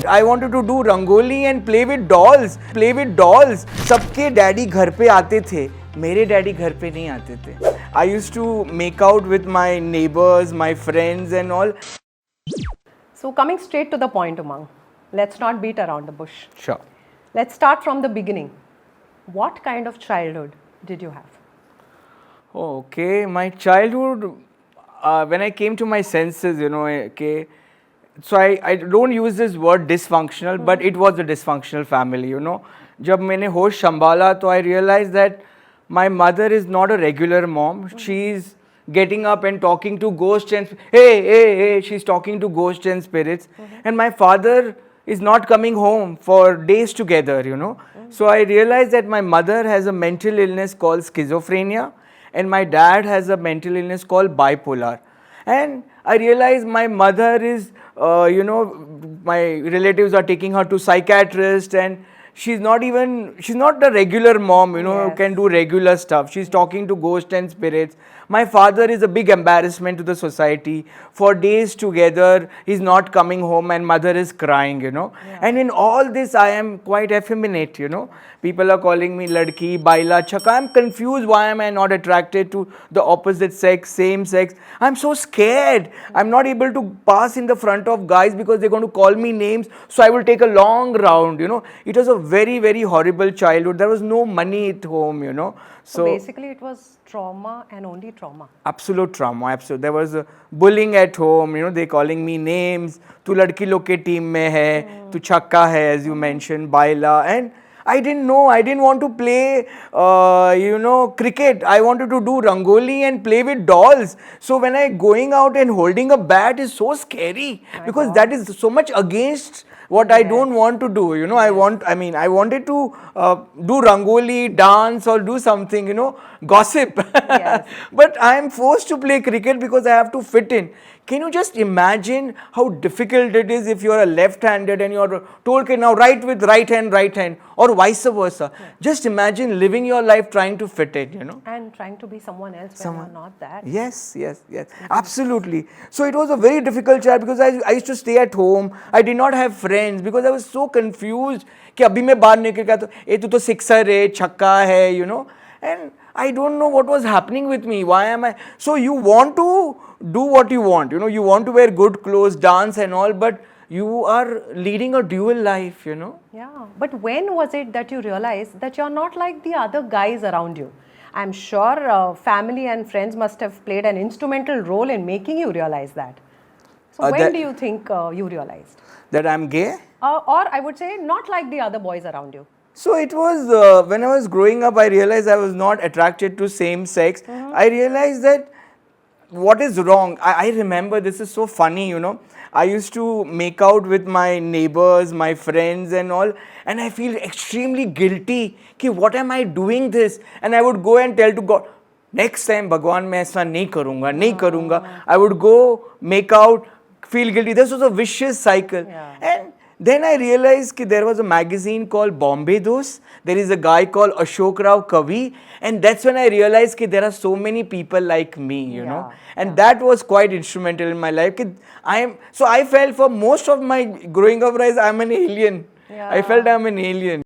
I wanted to do rangoli and play with dolls. सबके daddy घर पे आते थे, मेरे डैडी घर पे नहीं आते थे. I used to make out with my neighbors, my friends and all. So coming straight to the point, Umang, let's not beat around the bush. Sure. Let's start from the beginning. What kind of childhood did you have? Okay, my childhood, when I came to my senses, okay, so I don't use this word dysfunctional, but it was a dysfunctional family, जब मैंने होश संभाला तो I realized that my mother is not a regular mom. She's getting up and talking to ghosts and hey, she's talking to ghosts and spirits. And my father is not coming home for days together, So I realized that my mother has a mental illness called schizophrenia and my dad has a mental illness called bipolar. And I realized my mother is, my relatives are taking her to psychiatrist and she's not a regular mom, who can do regular stuff. She's talking to ghosts and spirits. My father is a big embarrassment to the society. For days together, he's not coming home and mother is crying, And in all this, I am quite effeminate, People are calling me Ladki Bayla Chakka. I'm confused. Why am I not attracted to the opposite sex, same sex? I'm so scared. I'm not able to pass in the front of guys because they're going to call me names. So I will take a long round, It was a very, very horrible childhood. There was no money at home, So basically it was trauma and only trauma. Absolute trauma, absolute. There was bullying at home, they calling me names. Tu ladki log ke team mein hai, tu chakka hai, as you mentioned, Baila. And I didn't know, I didn't want to play, cricket. I wanted to do rangoli and play with dolls. So when I going out and holding a bat is so scary because that is so much against what I don't want to do, I wanted to do rangoli, dance or do something, gossip. Yes. But I am forced to play cricket because I have to fit in. Can you just imagine how difficult it is if you are a left-handed and you are told, okay, now write with right hand, or vice versa. Yeah. Just imagine living your life trying to fit in, And trying to be someone else when you're not that. Yes. Absolutely. So it was a very difficult child because I used to stay at home. I did not have friends because I was so confused कि अभी मैं बाहर निकल गया तो ये तू तो सिक्सर है, छक्का है, And I don't know what was happening with me. Why am I? So you want to do what you want, you want to wear good clothes, dance and all, but you are leading a dual life, Yeah, but when was it that you realized that you're not like the other guys around you? I'm sure family and friends must have played an instrumental role in making you realize that. So when do you think you realized? That I'm gay? Or I would say not like the other boys around you. So it was, when I was growing up, I realized I was not attracted to same sex. I realized that what is wrong. I remember, this is so funny, I used to make out with my neighbors, my friends and all, and I feel extremely guilty. Ki, what am I doing this? And I would go and tell to God, next time, Bhagwan, main aisa nahi karunga. I would go, make out, feel guilty. This was a vicious cycle. Yeah. And then I realized that there was a magazine called Bombay Dos. There is a guy called Ashok Rao Kavi. And that's when I realized that there are so many people like me, you know. And that was quite instrumental in my life. So I felt for most of my growing up rise, I'm an alien. I felt I'm an alien.